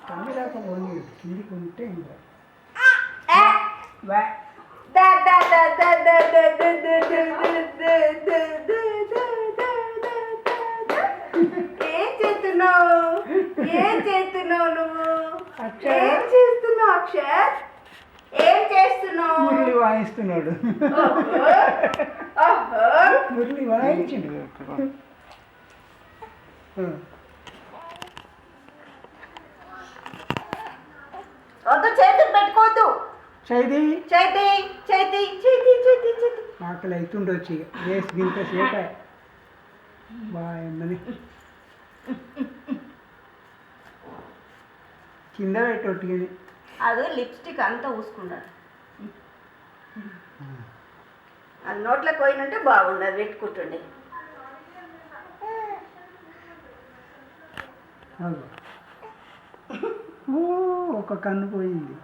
కన్ను దాకా పోనీ కిందికి ఉంటే ఇంకా ఏం చేస్తున్నావు నువ్వు? ఏం చేస్తున్నావు అక్షర్? ఏం చేస్తున్నావు? మురళి వాయిస్తున్నాడు. మురళి వాయించిండు. వద్దు, చేతులు పెట్టుకోవద్దు. చైతి చైతి చైతి చైతి చైతి చైతి ఆకలి అవుతుండొచ్చు. ఇక వేసి గింత సేపే బాగుందని కింద పెట్టొట్టుగా. అది లిప్స్టిక్ అంతా పూసుకున్నాడు. అది నోట్లోకి పోయినంటే బాగుండదు, పెట్టుకుంటుండే. ఒక కన్ను పోయింది.